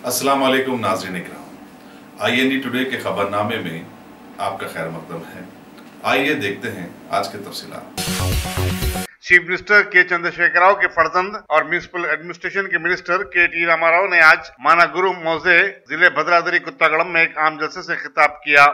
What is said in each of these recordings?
अस्सलाम वालेकुम नाज़रीन इकराम, IND टुडे के खबरनामे में आपका खैर मकदम है। आइए देखते हैं आज के तफसीलात। चीफ मिनिस्टर के चंद्रशेखर राव के फर्जंद और म्यूनिसिपल एडमिनिस्ट्रेशन के मिनिस्टर KT रामाराव ने आज मानागुरु मौजे जिले भद्रादरी कुत्तागड़म में एक आम जलसे से खिताब किया।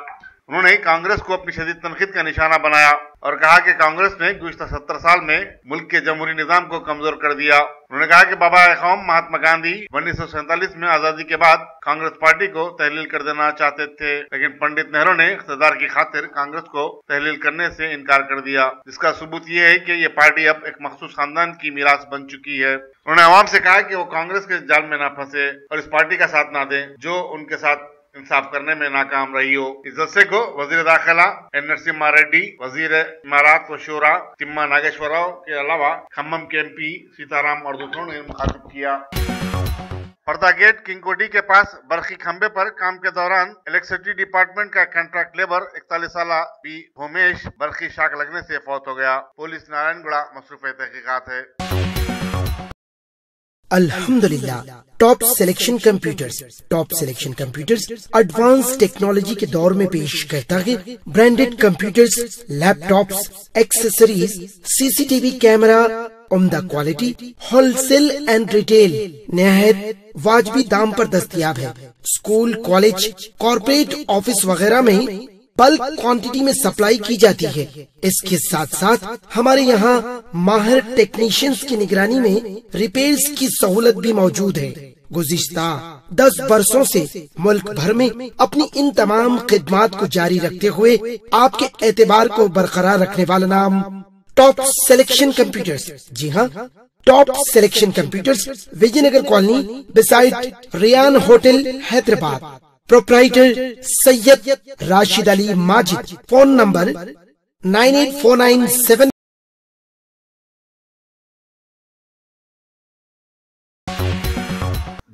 उन्होंने कांग्रेस को अपनी शदीद तनकीद का निशाना बनाया और कहा कि कांग्रेस ने गुज़िश्ता 70 साल में मुल्क के जमहूरी निजाम को कमजोर कर दिया। उन्होंने कहा कि बाबा कौम महात्मा गांधी 1947 में आजादी के बाद कांग्रेस पार्टी को तहलील कर देना चाहते थे, लेकिन पंडित नेहरू ने इख्तियार की खातिर कांग्रेस को तहलील करने से इनकार कर दिया, जिसका सबूत ये है कि ये पार्टी अब एक मखसूस खानदान की मीरास बन चुकी है। उन्होंने आवाम से कहा कि वो कांग्रेस के जाल में ना फंसे और इस पार्टी का साथ ना दें जो उनके साथ इंसाफ करने में नाकाम रही हो। इस जलसे को वजीर दाखिला एन नरसिम्हा रेड्डी, वजीर इमारात व शूरा तिम्मा नागेश्वर राव के अलावा खम्मम के MP सीताराम और दूसरों ने मुखातिब किया। पर्दा गेट किंगकोटी के पास बरखी खंबे पर काम के दौरान इलेक्ट्रिसिटी डिपार्टमेंट का कॉन्ट्रैक्ट लेबर 41 साल बी भूमेश बरखी शाक लगने से फौत हो गया। पुलिस नारायणगढ़ मसरूफ तहकीकात है। अल्हम्दुलिल्लाह, top selection computers advance technology के दौर में पेश करता है branded computers, laptops, accessories, CCTV camera, उम्दा क्वालिटी, होलसेल एंड रिटेल निहायत वाजबी दाम पर दस्तयाब है। स्कूल, कॉलेज, कॉर्पोरेट ऑफिस वगैरह में बल्क क्वांटिटी में सप्लाई की जाती है। इसके साथ साथ हमारे यहाँ माहिर टेक्नीशियंस की निगरानी में रिपेयर्स की सहूलत भी मौजूद है। गुज़िश्ता 10 बरसों से मुल्क भर में अपनी इन तमाम खिदमात को जारी रखते हुए आपके एतबार को बरकरार रखने वाला नाम टॉप सिलेक्शन कंप्यूटर्स। जी हाँ, top selection computers, Vijayanagar colony beside Riyan hotel, Hyderabad. Proprietor Syed Rashid Ali Majid. Phone number 9849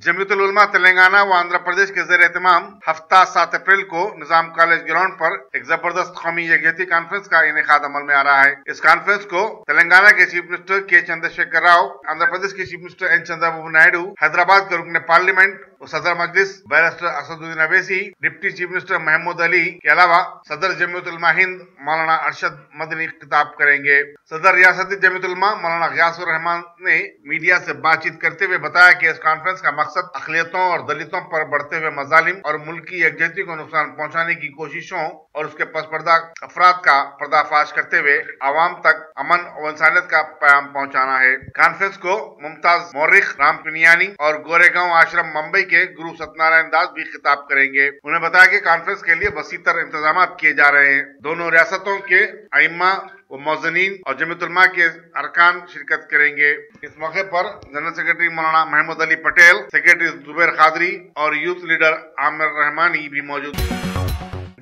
Jamiatul Ulama Telangana व आंध्र प्रदेश के ज़ेर एहतमाम हफ्ता 7 अप्रैल को निजाम कॉलेज ग्राउंड पर एक जबरदस्त कौमी यकजहती कॉन्फ्रेंस का इनेकाद अमल में आ रहा है। इस कॉन्फ्रेंस को तेलंगाना के चीफ मिनिस्टर के चंद्रशेखर राव, आंध्र प्रदेश के chief minister N Chandrababu Naidu, Hyderabad के रुकन पार्लियामेंट और सदर Majlis barrister Asaduddin Owaisi, deputy chief minister Mahmood Ali के अलावा सदर जमीयतुल उलमा हिंद मौलाना अरशद मदनी खिताब करेंगे। सदर रियासती जमीयतुल उलमा मौलाना गियासुर रहमान ने मीडिया से बातचीत करते हुए बताया कि इस कॉन्फ्रेंस का मकसद अक़लियतों और दलितों पर बढ़ते हुए मजालिम और मुल्क की यकजहती को नुकसान पहुँचाने की कोशिशों और उसके पसपर्दा अफराद का पर्दाफाश करते हुए आवाम तक अमन और इंसानियत का पैगाम पहुँचाना है। कॉन्फ्रेंस को मुमताज मौरिख राम पिनियानी और गोरेगांव आश्रम मुंबई के गुरु सत्यनारायण दास भी खिताब करेंगे। उन्हें बताया कि कॉन्फ्रेंस के लिए वसीतर इंतजाम किए जा रहे हैं। दोनों रियासतों के अइम्मा व मौज़नीन और जमीयतुल उलमा के अरकान शिरकत करेंगे। इस मौके पर जनरल सेक्रेटरी मौलाना महमूद अली पटेल, सेक्रेटरी जुबैर कादरी और यूथ लीडर आमिर रहमानी भी मौजूद।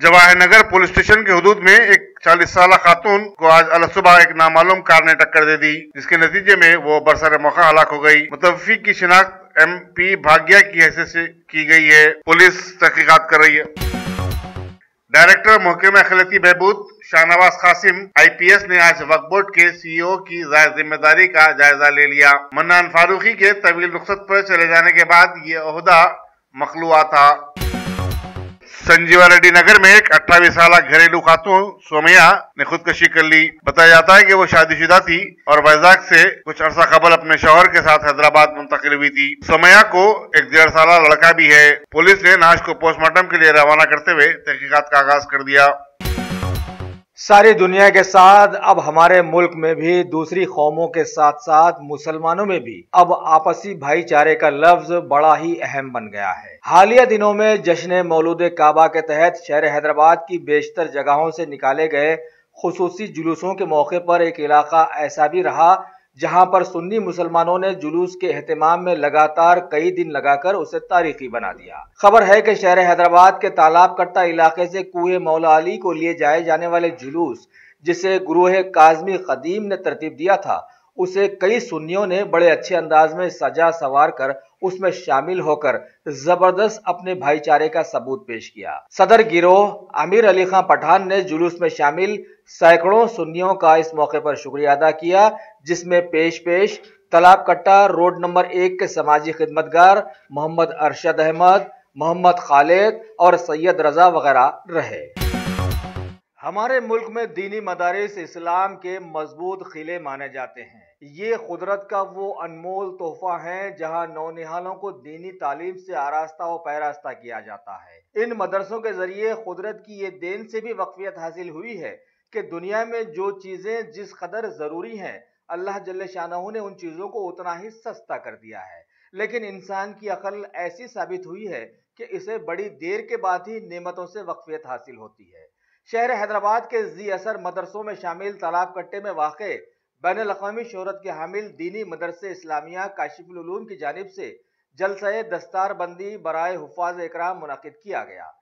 जवाहर नगर पुलिस स्टेशन के हुदूद में एक 40 साल खातून को आज अलसुबह एक नामालूम कार ने टक्कर दे दी, जिसके नतीजे में वो बरसर मौका हलाक हो गई। मुतवफ़्फ़ी की शिनाख्त MP भाग्या की हैसियत से की गई है। पुलिस तहकीकात कर रही है। डायरेक्टर महकमा अखिलती बहबूद शाहनवाज कासिम IPS ने आज वक्फ बोर्ड के CEO की जिम्मेदारी का जायजा ले लिया। मन्नान फारूकी के तवील रुखसत पर चले जाने के बाद ये ओहदा मखलूआ था। संजीवा रेड्डी नगर में एक 28 साल घरेलू खातून सोमैया ने खुदकशी कर ली। बताया जाता है कि वो शादीशुदा थी और वैजाग से कुछ अरसा कबल अपने शौहर के साथ हैदराबाद मुंतकिल हुई थी। सोमैया को एक 1.5 साल लड़का भी है। पुलिस ने नाश को पोस्टमार्टम के लिए रवाना करते हुए तहकीकात का आगाज कर दिया। सारी दुनिया के साथ अब हमारे मुल्क में भी दूसरी कौमों के साथ साथ मुसलमानों में भी अब आपसी भाईचारे का लफ्ज बड़ा ही अहम बन गया है। हालिया दिनों में जश्न मौलूद काबा के तहत शहर हैदराबाद की बेशतर जगहों से निकाले गए खुसूसी जुलूसों के मौके पर एक इलाका ऐसा भी रहा जहां पर सुन्नी मुसलमानों ने जुलूस के एहतमाम में लगातार कई दिन लगाकर उसे तारीखी बना दिया। खबर है कि शहर हैदराबाद के तालाब कट्टा इलाके से कुए मौला अली को लिए जाए जाने वाले जुलूस, जिसे गुरूह काज़मी कदीम ने तरतीब दिया था, उसे कई सुन्नियों ने बड़े अच्छे अंदाज में सजा सवार कर उसमें शामिल होकर जबरदस्त अपने भाईचारे का सबूत पेश किया। सदर गिरोह आमिर अली खान पठान ने जुलूस में शामिल सैकड़ों सुन्नियों का इस मौके पर शुक्रिया अदा किया, जिसमें पेश तालाब कट्टा रोड नंबर 1 के समाजी खिदमतगार मोहम्मद अरशद अहमद, मोहम्मद खालिद और सैयद रजा वगैरह रहे। हमारे मुल्क में दीनी मदारिस इस्लाम के मजबूत किले माने जाते हैं। ये कुदरत का वो अनमोल तोहफा है जहाँ नौनिहालों को दीनी तालीम से आरास्ता व पैरास्ता किया जाता है। इन मदरसों के जरिए कुदरत की ये देन से भी वक्फियत हासिल हुई है कि दुनिया में जो चीजें जिस कदर जरूरी हैं, अल्लाह जल्ले शानहू ने उन चीजों को उतना ही सस्ता कर दिया है। लेकिन इंसान की अकल ऐसी साबित हुई है कि इसे बड़ी देर के बाद ही नेमतों से वक्फियत हासिल होती है। शहर हैदराबाद के जी असर मदरसों में शामिल तालाब कट्टे में वाक़े बैनुल-अक़वामी शोहरत के हामिल दीनी मदरसे इस्लामिया काशिफुल उलूम की जानिब से जलसे दस्तार बंदी बराए हुफ़ाज़ इकराम मुनक़िद किया गया।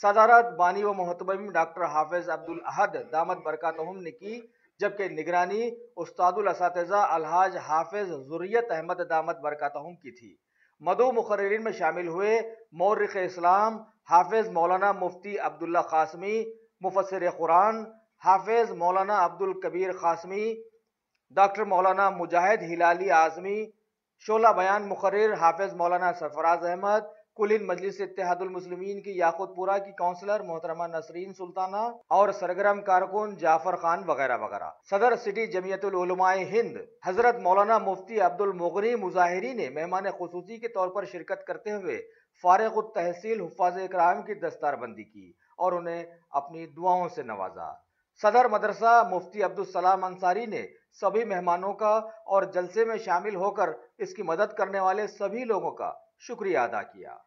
सदारत बानी व मोहतमिम डॉक्टर हाफिज अब्दुल अहद दामत बरकातहुम ने की, जबकि निगरानी उस्तादुल असातिज़ा अलहाज हाफिज ज़ुर्रियत अहमद दामत बरकातहुम की थी। मदऊ मुक़र्रिरीन में शामिल हुए मौर्रिख़ इस्लाम हाफिज मौलाना मुफ्ती अब्दुल्ला क़ासमी, मुफस्सिर कुरान हाफिज मौलाना अब्दुल कबीर क़ासमी, डॉक्टर मौलाना मुजाहिद हिलाली आज़मी, शोला बयान मुक़र्रिर हाफिज मौलाना सरफराज अहमद, कुलीन मजलिस इत्तेहादुल मुस्लिमीन की याकूतपुरा की काउंसलर मोहतरमा नसरीन सुल्ताना और सरगर्म कारकुन जाफर खान वगैरह वगैरह। सदर सिटी जमियतुल उलमाए हिंद हजरत मौलाना मुफ्ती अब्दुल मुगनी मुजाहिरी ने मेहमान खुसूसी के तौर पर शिरकत करते हुए फारिग़ुत तहसील हुफ़ाज़ इकराम की दस्तारबंदी की और उन्हें अपनी दुआओं से नवाजा। सदर मदरसा मुफ्ती अब्दुल सलाम अंसारी ने सभी मेहमानों का और जलसे में शामिल होकर इसकी मदद करने वाले सभी लोगों का शुक्रिया अदा किया।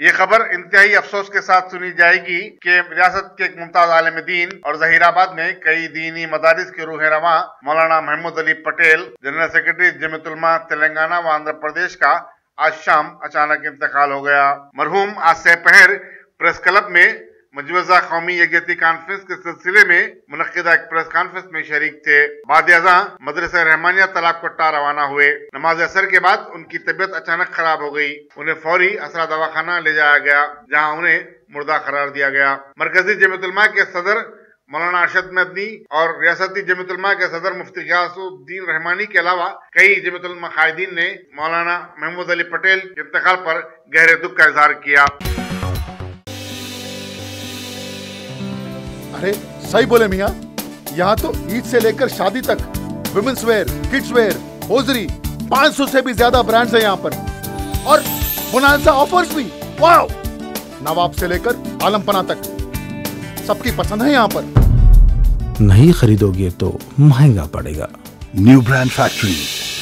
ये खबर इंतहाई अफसोस के साथ सुनी जाएगी कि रियासत के एक मुमताज आलिम दीन और जहीराबाद में कई दीनी मदारिस के रूह रवां मौलाना महमूद अली पटेल, जनरल सेक्रेटरी जमीयतुल उलमा तेलंगाना व आंध्र प्रदेश का आज शाम अचानक इंतकाल हो गया। मरहूम आज सेपहर प्रेस क्लब में मजवज़ा कौमी यकजहती कॉन्फ्रेंस के सिलसिले में मुनक्किदा एक प्रेस कॉन्फ्रेंस में शरीक थे। बाद अज़ां मदरसा रहमानिया तालाब कट्टा रवाना हुए। नमाज असर के बाद उनकी तबीयत अचानक खराब हो गई। उन्हें फौरी असरा दवाखाना ले जाया गया, जहां उन्हें मुर्दा करार दिया गया। मरकजी जमीयतुल उलमा के सदर मौलाना अरशद मदनी और रियासती जमीयतुल उलमा के सदर मुफ्ती गियासुद्दीन रहमानी के अलावा कई जमीयतुल उलमा कायदीन ने मौलाना महमूद अली पटेल के इंतकाल पर गहरे दुख का इजहार किया। अरे सही बोले मियाँ, यहाँ तो ईद से लेकर शादी तक womens wear, kids wear, hosiery 500 से भी ज्यादा ब्रांड्स हैं यहाँ पर और बोनांजा ऑफर्स भी। वाओ! नवाब से लेकर आलमपना तक सबकी पसंद है यहाँ पर। नहीं खरीदोगे तो महंगा पड़ेगा। New brand factory,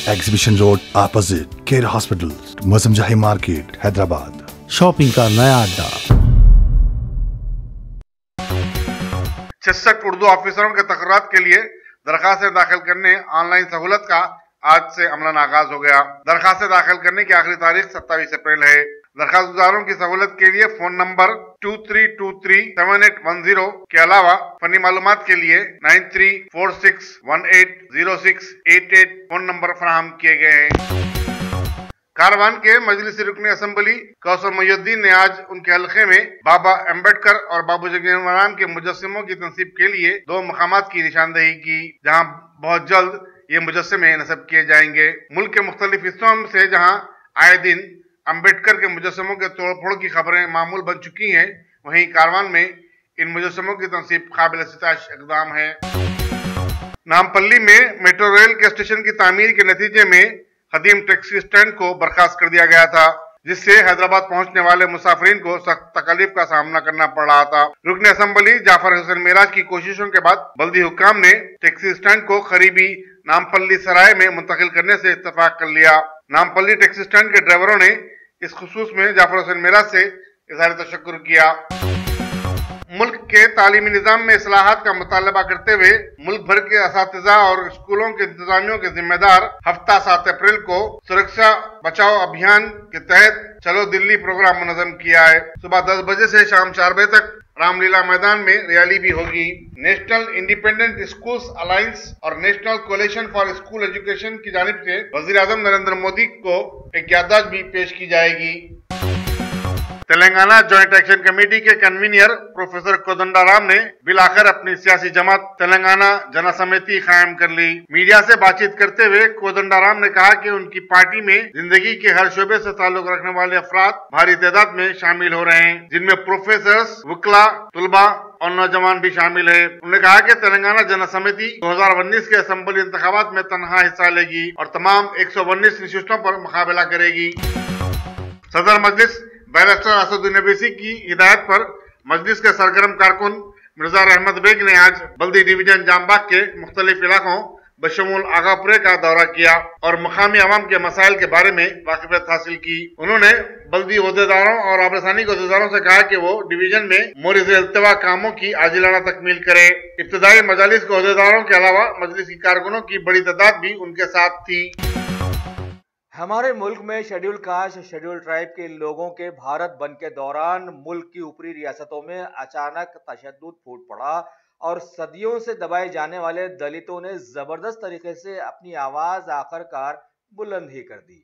exhibition road opposite care hospital, Mozamjahi market, Hyderabad. Shopping का नया अड्डा। 66 उर्दू ऑफिसरों के तकर्रात के लिए दरखास्तें दाखिल करने ऑनलाइन सहूलत का आज से अमलन आगाज हो गया। दरखास्तें दाखिल करने की आखिरी तारीख 27 अप्रैल है। दरखास्त गुजारों की सहूलत के लिए फोन नंबर 23237810 के अलावा फनी मालूमात के लिए 9346180688 फोन नंबर फराहम किए गए हैं। कारवान के मजलिस रुकन असम्बली कौसर मुहिउद्दीन ने आज उनके हल्के में बाबा अम्बेडकर और बाबू जगजीवन के मुजस्सिमों की तनसीब के लिए 2 मकामात की निशानदेही की, जहां बहुत जल्द ये मुजस्सिमे नस्ब किए जाएंगे। मुल्क के मुख्तलिफ हिस्सों से जहां आए दिन अम्बेडकर के मुजस्सिमों के तोड़फोड़ की खबरें मामूल बन चुकी हैं, वहीं कारवान में इन मुजस्सिमों की तनसीब काबिल सिताश इक़दाम है। नामपल्ली में मेट्रो रेल के स्टेशन की तामीर के नतीजे में कदीम टैक्सी स्टैंड को बर्खास्त कर दिया गया था, जिससे हैदराबाद पहुंचने वाले मुसाफिरीन को सख्त तकलीफ का सामना करना पड़ रहा था। रुकन असम्बली जाफर हुसैन मेराज की कोशिशों के बाद बल्दी हुक्काम ने टैक्सी स्टैंड को करीबी नामपल्ली सराय में मुंतकिल करने से इत्तफाक कर लिया। नामपल्ली टैक्सी स्टैंड के ड्राइवरों ने इस खुसूस में जाफर हुसैन मेराज से इज़हार तशक्कुर किया। मुल्क के तालीमी निज़ाम में इस्लाहात का मुतालबा करते हुए मुल्क भर के असातिज़ा और स्कूलों के इंतजामियों के जिम्मेदार हफ्ता 7 अप्रैल को सुरक्षा बचाओ अभियान के तहत चलो दिल्ली प्रोग्राम मुनज़्ज़म किया है। सुबह 10 बजे से शाम 4 बजे तक रामलीला मैदान में रैली भी होगी। नेशनल इंडिपेंडेंट स्कूल्स अलायंस और नेशनल कोalition फॉर स्कूल एजुकेशन की जानिब से वज़ीर आज़म नरेंद्र मोदी को एक याददाश्त भी पेश की जाएगी। तेलंगाना जॉइंट एक्शन कमेटी के कन्वीनर प्रोफेसर कोदंडाराम ने बिलाखिर अपनी सियासी जमात तेलंगाना जन समिति कायम कर ली। मीडिया से बातचीत करते हुए कोदंडाराम ने कहा कि उनकी पार्टी में जिंदगी के हर शोबे से ताल्लुक रखने वाले अफराद भारी तादाद में शामिल हो रहे हैं, जिनमें प्रोफेसर्स, वकीला, तुलबा और नौजवान भी शामिल है। उन्होंने कहा कि तेलंगाना जन समिति 2019 के असेंबली इंतखाबात में तनहा हिस्सा लेगी और तमाम 119 नशिस्तों पर मुकाबला करेगी। सदर मजलिस बैरिस्टर असदुद्दीन अवैसी की हिदायत पर मजलिस के सरगर्म कारकुन मिर्जा रहमत बेग ने आज बल्दी डिवीजन जामबाग के मुख्तलिफ इलाकों बशमूल आगापुरे का दौरा किया और मकामी अवाम के मसाइल के बारे में वाकिफियत हासिल की। उन्होंने बल्दी ओहदेदारों और आबरसानी के ओहदेदारों से कहा कि वो डिवीजन में मोरिज़ इल्तिवा कामों की आजिलाना तकमील करे। इब्तदाई मजालिस के ओहदेदारों के अलावा मजलिस की कारकुनों की बड़ी तादाद भी उनके साथ थी। हमारे मुल्क में शेड्यूल कास्ट, शेड्यूल ट्राइब के लोगों के भारत बंद के दौरान मुल्क की ऊपरी रियासतों में अचानक तशद्दुद फूट पड़ा और सदियों से दबाए जाने वाले दलितों ने जबरदस्त तरीके से अपनी आवाज आखिरकार बुलंद ही कर दी।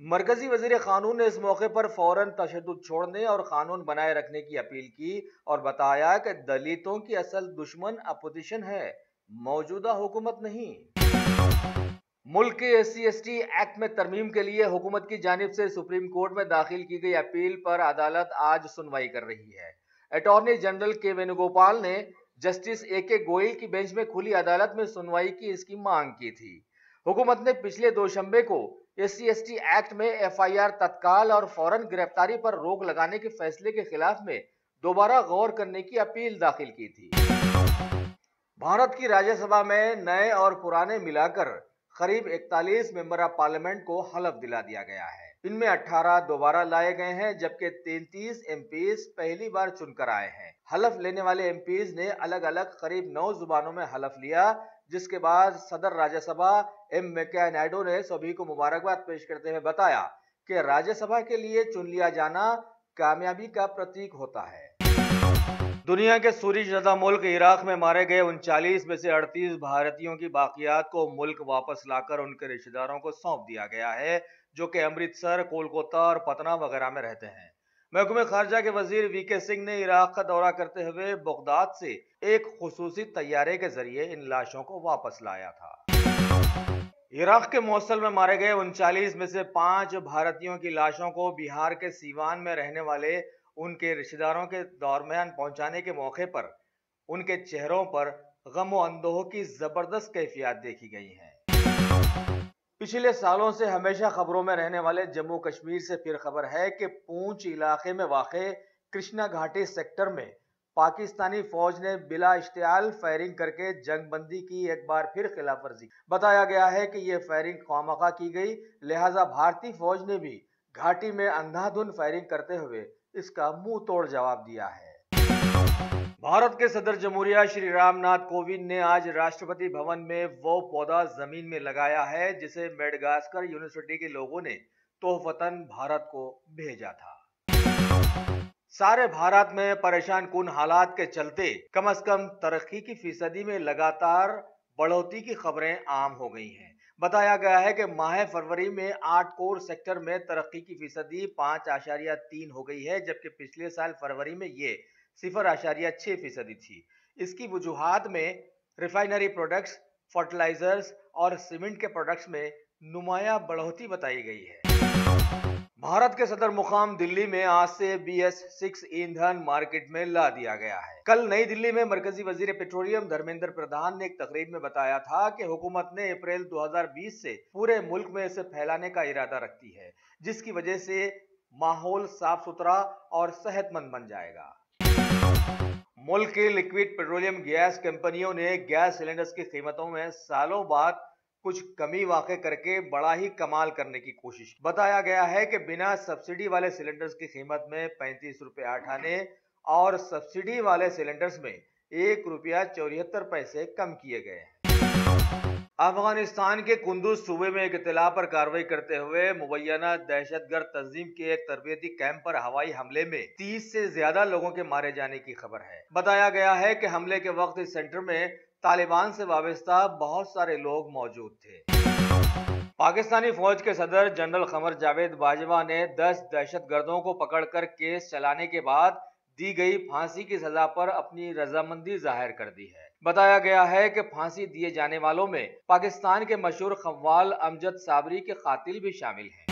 मरकजी वजीर कानून ने इस मौके पर फौरन तशद्दुद छोड़ने और कानून बनाए रखने की अपील की और बताया कि दलितों की असल दुश्मन अपोजिशन है, मौजूदा हुकूमत नहीं। मुल्क के SC/ST एक्ट में तरमीम के लिए हुकूमत की जानिब से सुप्रीम कोर्ट में दाखिल की गई अपील पर अदालत आज सुनवाई कर रही है। अटॉर्नी जनरल के वेणुगोपाल ने जस्टिस AK गोयल की बेंच में खुली अदालत में सुनवाई की इसकी मांग की थी। हुकूमत ने पिछले दोशंबे को SC/ST एक्ट में FIR तत्काल और फौरन गिरफ्तारी पर रोक लगाने के फैसले के खिलाफ में दोबारा गौर करने की अपील दाखिल की थी। भारत की राज्यसभा में नए और पुराने मिलाकर करीब 41 मेंबर ऑफ पार्लियामेंट को हलफ दिला दिया गया है। इनमें 18 दोबारा लाए गए हैं जबकि 33 MPs पहली बार चुनकर आए हैं। हलफ लेने वाले MPs ने अलग अलग करीब 9 जुबानों में हलफ लिया, जिसके बाद सदर राज्यसभा M वेंकैया नायडू ने सभी को मुबारकबाद पेश करते हुए बताया कि राज्यसभा के लिए चुन लिया जाना कामयाबी का प्रतीक होता है। दुनिया के सूरी ज़दा मुल्क इराक में मारे गए 39 में से 38 भारतीयों की बाकियात को मुल्क वापस लाकर उनके रिश्तेदारों को सौंप दिया गया है, जो कि अमृतसर, कोलकाता और पटना वगैरह में रहते हैं। महकमे खारजा के वजीर VK सिंह ने इराक का दौरा करते हुए बगदाद से एक खुसूसी तैयारे के जरिए इन लाशों को वापस लाया था। इराक के मोसल में मारे गए 39 में से 5 भारतीयों की लाशों को बिहार के सीवान में रहने वाले उनके रिश्तेदारों के दरमियान पहुंचाने के मौके पर उनके चेहरों पर गम और अंदोह की जबरदस्त कैफियत देखी गई है। पिछले सालों से हमेशा खबरों में रहने वाले जम्मू कश्मीर से फिर खबर है कि पूंछ इलाके में वाक़े कृष्णा घाटी सेक्टर में पाकिस्तानी फौज ने बिला इश्तियाल फायरिंग करके जंगबंदी की एक बार फिर खिलाफ वर्जी। बताया गया है कि यह फायरिंग खामखा की गई, लिहाजा भारतीय फौज ने भी घाटी में अंधाधुंध फायरिंग करते हुए इसका मुंह तोड़ जवाब दिया है। भारत के सदर जमहूरिया श्री रामनाथ कोविंद ने आज राष्ट्रपति भवन में वो पौधा जमीन में लगाया है जिसे मेडागास्कर यूनिवर्सिटी के लोगों ने तोहफतन भारत को भेजा था। सारे भारत में परेशान कुन हालात के चलते कम से कम तरक्की की फीसदी में लगातार बढ़ोतरी की खबरें आम हो गई हैं। बताया गया है कि माह फरवरी में 8 कोर सेक्टर में तरक्की की फीसदी 5.3 हो गई है, जबकि पिछले साल फरवरी में ये 0.6% थी। इसकी वजूहात में रिफाइनरी प्रोडक्ट्स, फर्टिलाइजर्स और सीमेंट के प्रोडक्ट्स में नुमाया बढ़ोतरी बताई गई है। भारत के सदर मुकाम दिल्ली में आज से BS6 ईंधन मार्केट में ला दिया गया है। कल नई दिल्ली में मरकजी वजीर पेट्रोलियम धर्मेंद्र प्रधान ने एक तकरीर में बताया था कि हुकूमत ने अप्रैल 2020 से पूरे मुल्क में इसे फैलाने का इरादा रखती है, जिसकी वजह से माहौल साफ सुथरा और सेहतमंद बन जाएगा। मुल्क की लिक्विड पेट्रोलियम गैस कंपनियों ने गैस सिलेंडर्स की कीमतों में सालों बाद कुछ कमी वाक़ई करके बड़ा ही कमाल करने की कोशिश। बताया गया है कि बिना सब्सिडी वाले सिलेंडर्स की कीमत में 35 रुपये 8 आने और सब्सिडी वाले सिलेंडर्स में 1 रुपया 74 पैसे कम किए गए हैं। अफगानिस्तान के कुंदुज सूबे में एक इत्तला पर कार्रवाई करते हुए मुबैना दहशतगर्द तंजीम के एक तरबियती कैंप पर हवाई हमले में 30 से ज्यादा लोगों के मारे जाने की खबर है। बताया गया है कि हमले के वक्त इस सेंटर में तालिबान से वाबस्ता बहुत सारे लोग मौजूद थे। पाकिस्तानी फौज के सदर जनरल कमर जावेद बाजवा ने 10 दहशतगर्दों को पकड़कर केस चलाने के बाद दी गई फांसी की सजा पर अपनी रजामंदी जाहिर कर दी है। बताया गया है कि फांसी दिए जाने वालों में पाकिस्तान के मशहूर कव्वाल अमजद साबरी के कातिल भी शामिल हैं।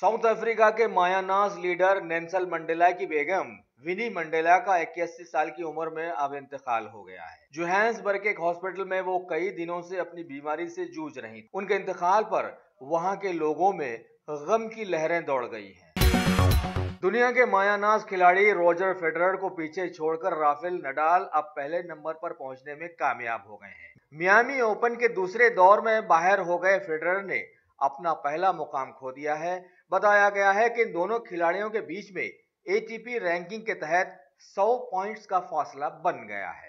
साउथ अफ्रीका के मायानाज लीडर नेल्सन मंडेला की बेगम विनी मंडेला का 81 साल की उम्र में अब इंतकाल हो गया है। जोहान्सबर्ग के एक हॉस्पिटल में वो कई दिनों से अपनी बीमारी से जूझ रही। उनके इंतकाल पर वहां के लोगों में गम की लहरें दौड़ गई हैं। दुनिया के मायानाज खिलाड़ी रोजर फेडरर को पीछे छोड़कर राफेल नडाल अब पहले नंबर पर पहुंचने में कामयाब हो गए हैं। मियामी ओपन के दूसरे दौर में बाहर हो गए फेडरर ने अपना पहला मुकाम खो दिया है। बताया गया है कि इन दोनों खिलाड़ियों के बीच में एटीपी रैंकिंग के तहत 100 पॉइंट्स का फासला बन गया है।